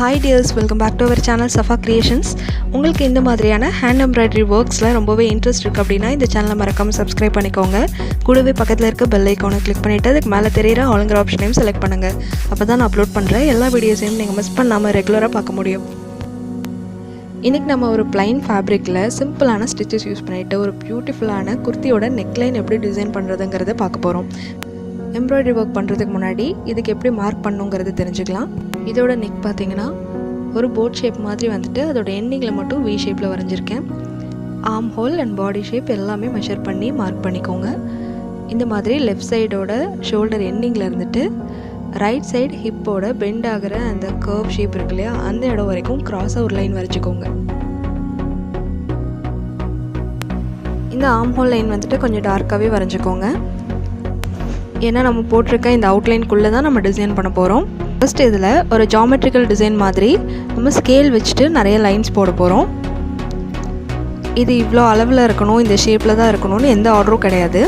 Hi dears, welcome back to our channel Shafa Creations. உங்களுக்கு இந்த மாதிரியான hand embroidery worksல ரொம்பவே இன்ட்ரஸ்ட் இருக்கு அப்படினா இந்த சேனலை மறக்காம subscribe பண்ணிக்கோங்க. கூடவே பக்கத்துல இருக்க bell icon-ஐ click பண்ணிட்டு அதுக்கு மேல தெரியுற ஆல்ங்கிற ஆப்ஷனையும் select பண்ணுங்க. அப்பதான் நான் அப்லோட் பண்ற எல்லா வீடியோஸையும் நீங்க மிஸ் பண்ணாம ரெகுலரா பார்க்க முடியும். இன்னைக்கு நம்ம ஒரு plain fabricல சிம்பிளான stitches யூஸ் பண்ணிட்டு ஒரு பியூட்டிஃபுல்லான குர்த்தியோட neckline எப்படி டிசைன் பண்றதுங்கறத பார்க்க போறோம். Embroidery work பண்றதுக்கு முன்னாடி இதுக்கு எப்படி மார்க் பண்ணனும்ங்கறது தெரிஞ்சுக்கலாம். இதோட neck பாத்தீங்கன்னா ஒரு boat shape மாதிரி வந்துட்டு அதோட endingல மட்டும் V shapeல வரைஞ்சிருக்கேன். arm hole and body shape எல்லாமே மெஷர் பண்ணி மார்க் பண்ணிக்கோங்க. இந்த மாதிரி left side ஓட shoulder endingல இருந்துட்டு right side hip ஓட bend ஆகுற அந்த curve shape இருக்குலையா அந்த இடம் வரைக்கும் cross ஒரு லைன் வரைஞ்சுக்கோங்க. இந்த arm hole லைன் வந்துட்டு கொஞ்சம் டார்க்காவே வரைஞ்சுக்கோங்க. ஏன்னா நம்ம போட்டிருக்க இந்த அவுட்லைன் குள்ள தான் நம்ம டிசைன் பண்ண போறோம். ஃபர்ஸ்ட் இதுல ஒரு geometrical டிசைன் மாதிரி நம்ம ஸ்கேல் வச்சிட்டு நிறைய லைன்ஸ் போட போறோம். இது இவ்ளோ அளவுல இருக்கணும், இந்த ஷேப்ல தான் இருக்கணும்னு எந்த ஆர்டரும் கிடையாது.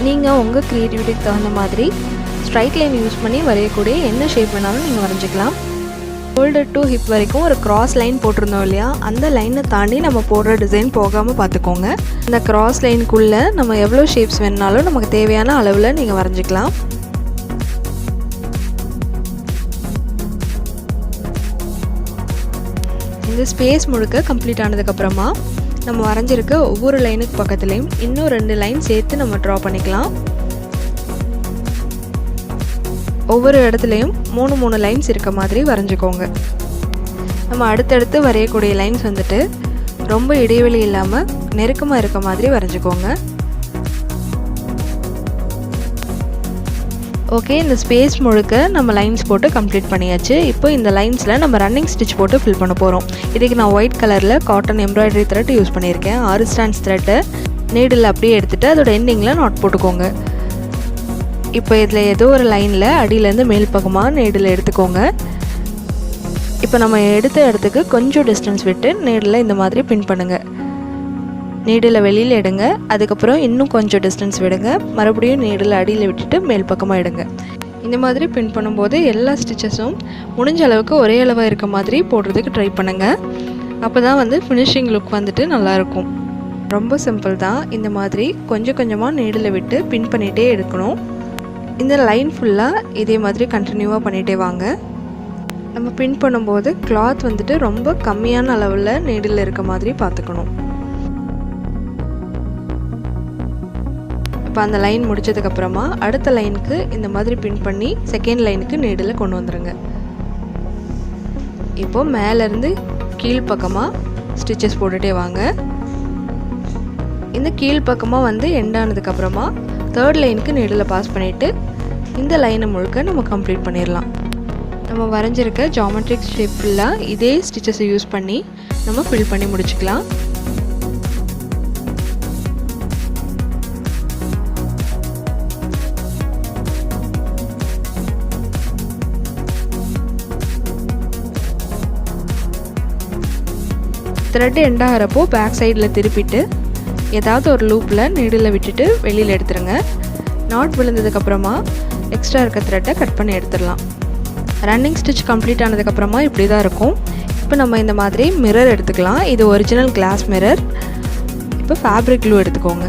நீங்க உங்க கிரியேட்டிவிட்டிக்கு தகுந்த மாதிரி ஸ்ட்ரைட் லைன் யூஸ் பண்ணி வரையக்கூடிய என்ன ஷேப் வேணாலும் நீங்க வரைஞ்சிக்கலாம். shoulder to hip வரைக்கும் ஒரு cross லைன் போட்டுருந்தோம் இல்லையா, அந்த லைனை தாண்டி நம்ம போடுற டிசைன் போகாம பார்த்துக்கோங்க. இந்த cross லைனுக்குள்ள நம்ம எவ்வளோ ஷேப்ஸ் வேணாலும் நமக்கு தேவையான அளவில் நீங்கள் வரைஞ்சிக்கலாம். இந்த ஸ்பேஸ் முழுக்க கம்ப்ளீட் ஆனதுக்கப்புறமா நம்ம வரைஞ்சிருக்க ஒவ்வொரு லைனுக்கு பக்கத்துலேயும் இன்னும் 2 லைன் சேர்த்து நம்ம ட்ரா பண்ணிக்கலாம். ஒவ்வொரு இடத்துலையும் 3 லைன்ஸ் இருக்க மாதிரி வரைஞ்சிக்கோங்க. நம்ம அடுத்தடுத்து வரையக்கூடிய லைன்ஸ் வந்துட்டு ரொம்ப இடைவெளி இல்லாமல் நெருக்கமாக இருக்க மாதிரி வரைஞ்சிக்கோங்க. ஓகே, இந்த ஸ்பேஸ் முழுக்க நம்ம லைன்ஸ் போட்டு கம்ப்ளீட் பண்ணியாச்சு. இப்போ இந்த லைன்ஸில் நம்ம ரன்னிங் ஸ்டிச் போட்டு ஃபில் பண்ண போகிறோம். இதுக்கு நான் ஒயிட் கலரில் காட்டன் எம்ப்ராய்டரி த்ரெட் யூஸ் பண்ணியிருக்கேன். 6 ஸ்டாண்ட்ஸ் த்ரெட்டை நீடில் அப்படியே எடுத்துகிட்டு அதோட எண்டிங்கில் நாட் போட்டுக்கோங்க. இப்போ இதில் ஏதோ ஒரு லைனில் அடியிலேருந்து மேல் பக்கமாக நீடில் எடுத்துக்கோங்க. இப்போ நம்ம எடுத்த இடத்துக்கு கொஞ்சம் டிஸ்டன்ஸ் விட்டு நீடில் இந்த மாதிரி பின் பண்ணுங்கள். நீடில் வெளியில் எடுங்க, அதுக்கப்புறம் இன்னும் கொஞ்சம் டிஸ்டன்ஸ் விடுங்க, மறுபடியும் நீடில் அடியில் விட்டுட்டு மேல் பக்கமாக எடுங்க. இந்த மாதிரி பின் பண்ணும்போது எல்லா ஸ்டிச்சஸும் முடிஞ்ச அளவுக்கு ஒரே அளவாக இருக்க மாதிரி போடுறதுக்கு ட்ரை பண்ணுங்கள். அப்போ தான் வந்து ஃபினிஷிங் லுக் வந்துட்டு நல்லாயிருக்கும். ரொம்ப சிம்பிள் தான். இந்த மாதிரி கொஞ்சம் கொஞ்சமாக நீடில் விட்டு பின் பண்ணிகிட்டே எடுக்கணும். இந்த லைன் ஃபுல்லாக இதே மாதிரி கண்டினியூவாக பண்ணிகிட்டே வாங்க. நம்ம பின் பண்ணும்போது கிளாத் வந்துட்டு ரொம்ப கம்மியான அளவில் நீடில் இருக்க மாதிரி பார்த்துக்கணும். இப்போ அந்த லைன் முடிச்சதுக்கப்புறமா அடுத்த லைனுக்கு இந்த மாதிரி பின் பண்ணி செகண்ட் லைனுக்கு நீடில் கொண்டு வந்துடுங்க. இப்போது மேலேருந்து கீழ் பக்கமாக ஸ்டிச்சஸ் போட்டுகிட்டே வாங்க. இந்த கீழ் பக்கமாக வந்து எண்ட் ஆனதுக்கப்புறமா தேர்ட் லைனுக்கு நீடில் பாஸ் பண்ணிவிட்டு இந்த லைனை முழுக்க நம்ம கம்ப்ளீட் பண்ணிடலாம். நம்ம வரைஞ்சிருக்க ஜாமெட்ரிக் ஷேப் ஃபுல்லாக இதே ஸ்டிச்சஸை யூஸ் பண்ணி நம்ம ஃபில் பண்ணி முடிச்சுக்கலாம். த்ரெட் எண்ட் ஆகிறப்போ பேக் சைடில் திருப்பிட்டு ஏதாவது ஒரு லூப்பில் நீடில் விட்டுட்டு வெளியில் எடுத்துருங்க. நாட் விழுந்ததுக்கப்புறமா எக்ஸ்ட்ரா இருக்க த்ரெட்டை கட் பண்ணி எடுத்துடலாம். ரன்னிங் ஸ்டிச் கம்ப்ளீட் ஆனதுக்கப்புறமா இப்படி தான் இருக்கும். இப்போ நம்ம இந்த மாதிரி மிரர் எடுத்துக்கலாம். இது ஒரிஜினல் கிளாஸ் மிரர். இப்போ ஃபேப்ரிக் க்ளூ எடுத்துக்கோங்க.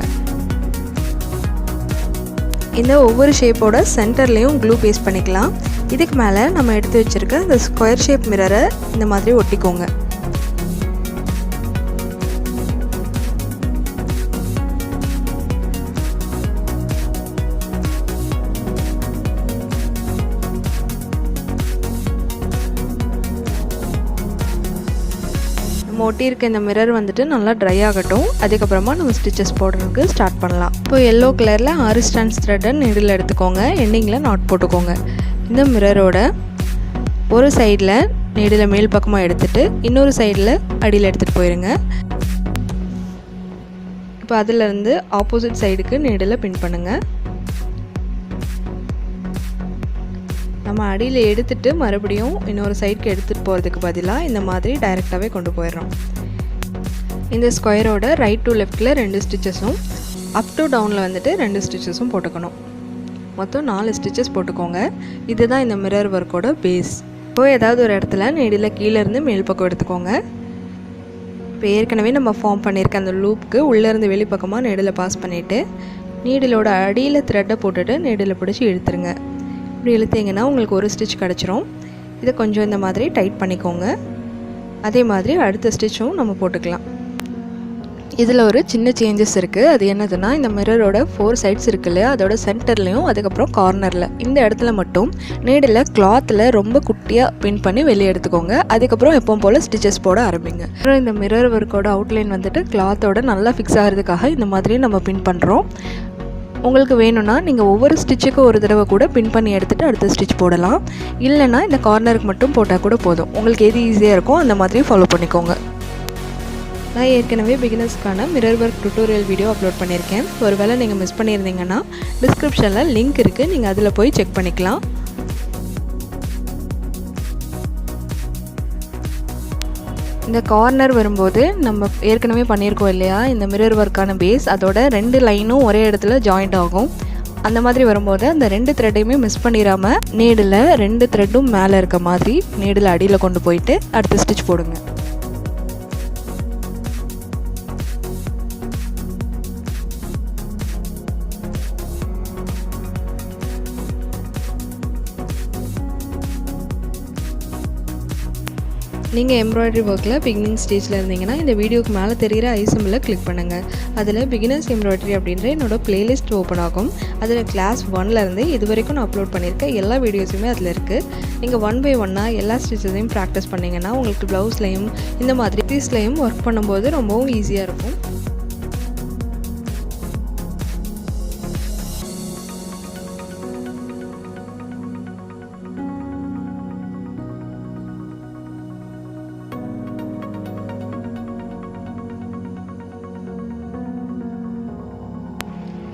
இந்த ஒவ்வொரு ஷேப்போட சென்டர்லேயும் க்ளூ பேஸ்ட் பண்ணிக்கலாம். இதுக்கு மேலே நம்ம எடுத்து வச்சுருக்க இந்த ஸ்கொயர் ஷேப் மிரரை இந்த மாதிரி ஒட்டிக்கோங்க. ஒட்டி இருக்க இந்த மிரர் வந்துட்டு நல்லா ட்ரை ஆகட்டும். அதுக்கப்புறமா நம்ம ஸ்டிச்சஸ் போடுறதுக்கு ஸ்டார்ட் பண்ணலாம். இப்போ எல்லோ கலரில் 6 ஸ்டாண்ட்ஸ் த்ரெட்டை நீடில் எடுத்துக்கோங்க. எண்டிங்கில் நாட் போட்டுக்கோங்க. இந்த மிரரோட ஒரு சைடில் நீடில் மேல் பக்கமாக எடுத்துகிட்டு இன்னொரு சைடில் அடியில் எடுத்துகிட்டு போயிருங்க. இப்போ அதிலேருந்து ஆப்போசிட் சைடுக்கு நீடில் பின் பண்ணுங்கள். நம்ம அடியில் எடுத்துகிட்டு மறுபடியும் இன்னொரு சைடுக்கு எடுத்துகிட்டு போகிறதுக்கு பதிலாக இந்த மாதிரி டைரெக்டாகவே கொண்டு போயிடுறோம். இந்த ஸ்கொயரோட ரைட் டு லெஃப்டில் 2 ஸ்டிச்சஸும் அப் டு டவுனில் வந்துட்டு 2 ஸ்டிச்சஸும் போட்டுக்கணும். மொத்தம் 4 ஸ்டிச்சஸ் போட்டுக்கோங்க. இதுதான் இந்த மிரர் ஒர்க்கோட பேஸ். இப்போ ஏதாவது ஒரு இடத்துல நீடில் கீழேருந்து மேல் பக்கம் எடுத்துக்கோங்க. இப்போ ஏற்கனவே நம்ம ஃபார்ம் பண்ணியிருக்க அந்த லூப்புக்கு உள்ளேருந்து வெளிப்பக்கமாக நீடில் பாஸ் பண்ணிவிட்டு நீடிலோட அடியில் த்ரெட்டை போட்டுட்டு நீடில் பிடிச்சி இழுத்துருங்க. இப்படி இழுத்தீங்கன்னா உங்களுக்கு ஒரு ஸ்டிச் கிடச்சிரும். இதை கொஞ்சம் இந்த மாதிரி டைட் பண்ணிக்கோங்க. அதே மாதிரி அடுத்த ஸ்டிச்சும் நம்ம போட்டுக்கலாம். இதில் ஒரு சின்ன சேஞ்சஸ் இருக்குது. அது என்னதுன்னா, இந்த மிரரோட 4 சைட்ஸ் இருக்குது இல்லையா, அதோட சென்டர்லேயும் அதுக்கப்புறம் கார்னரில் இந்த இடத்துல மட்டும் நீடில் கிளாத்தில் ரொம்ப குட்டியாக பின் பண்ணி வெளியே எடுத்துக்கோங்க. அதுக்கப்புறம் எப்பவும் போல் ஸ்டிச்சஸ் போட ஆரம்பிங்க. அப்புறம் இந்த மிரர் ஒர்க்கோட அவுட்லைன் வந்துட்டு கிளாத்தோட நல்லா ஃபிக்ஸ் ஆகிறதுக்காக இந்த மாதிரி நம்ம பின் பண்ணுறோம். உங்களுக்கு வேணும்னா நீங்கள் ஒவ்வொரு ஸ்டிச்சுக்கும் ஒரு தடவை கூட பின் பண்ணி எடுத்துகிட்டு அடுத்த ஸ்டிச் போடலாம். இல்லைனா இந்த கார்னருக்கு மட்டும் போட்டால் கூட போதும். உங்களுக்கு எது ஈஸியாக இருக்கோ அந்த மாதிரி ஃபாலோ பண்ணிக்கோங்க. நான் ஏற்கனவே பிகினர்ஸ்க்கான mirror work tutorial video upload பண்ணியிருக்கேன். ஒருவேளை நீங்கள் மிஸ் பண்ணியிருந்தீங்கன்னா டிஸ்கிரிப்ஷனில் லிங்க் இருக்குது, நீங்கள் அதில் போய் செக் பண்ணிக்கலாம். இந்த கார்னர் வரும்போது நம்ம ஏற்கனவே பண்ணியிருக்கோம் இல்லையா, இந்த மிரர் ஒர்க்கான பேஸ் அதோட 2 லைனும் ஒரே இடத்துல ஜாயிண்ட் ஆகும். அந்த மாதிரி வரும்போது அந்த 2 த்ரெட்டையுமே மிஸ் பண்ணிடாமல் நீடில் 2 த்ரெட்டும் மேலே இருக்க மாதிரி நீடில் அடியில் கொண்டு போயிட்டு அடுத்த ஸ்டிச் போடுங்க. நீங்கள் எம்ப்ராய்டரி ஒர்க்கில் பிகினிங் ஸ்டேஜில் இருந்தீங்கன்னா இந்த வீடியோக்கு மேலே தெரிகிற ஐ சிம்பிளை கிளிக் பண்ணுங்கள். அதில் பிகினர்ஸ் எம்ப்ராய்டரி அப்படின்ற என்னோட பிளேலிஸ்ட் ஓப்பன் ஆகும். அதில் கிளாஸ் 1லேருந்து இது வரைக்கும் நான் அப்லோட் பண்ணியிருக்க எல்லா வீடியோஸுமே அதில் இருக்குது. நீங்கள் 1 by 1 எல்லா ஸ்டிச்சஸையும் ப்ராக்டிஸ் பண்ணிங்கன்னா உங்களுக்கு ப்ளவுஸ்லையும் இந்த மாதிரி பீஸ்லையும் ஒர்க் பண்ணும்போது ரொம்பவும் ஈஸியாக இருக்கும்.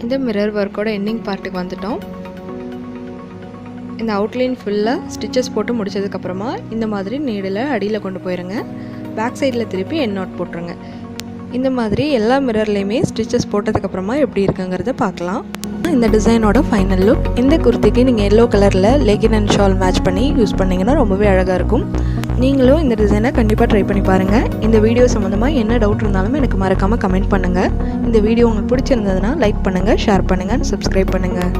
இந்த மிரர் ஒர்க்கோட எண்டிங் பார்ட்டுக்கு வந்துட்டோம். இந்த அவுட்லைன் ஃபுல்லாக ஸ்டிச்சஸ் போட்டு முடிச்சதுக்கப்புறமா இந்த மாதிரி நீடில் அடியில் கொண்டு போயிருங்க. பேக் சைடில் திருப்பி எண்ட் நாட் போட்டுருங்க. இந்த மாதிரி எல்லா மிரர்லேயுமே ஸ்டிச்சஸ் போட்டதுக்கப்புறமா எப்படி இருக்குங்கிறத பார்க்கலாம். இந்த டிசைனோட ஃபைனல் லுக். இந்த குர்த்திக்கு நீங்கள் எல்லோ கலரில் லெகின் அண்ட் ஷால் மேட்ச் பண்ணி யூஸ் பண்ணிங்கன்னா ரொம்பவே அழகாக இருக்கும். நீங்களும் இந்த டிசைனை கண்டிப்பாக ட்ரை பண்ணி பாருங்கள். இந்த வீடியோ சம்மந்தமாக என்ன டவுட் இருந்தாலும் எனக்கு மறக்காமல் கமெண்ட் பண்ணுங்கள். இந்த வீடியோ உங்களுக்கு பிடிச்சிருந்ததுன்னா லைக் பண்ணுங்கள், ஷேர் பண்ணுங்கள், சப்ஸ்கிரைப் பண்ணுங்கள்.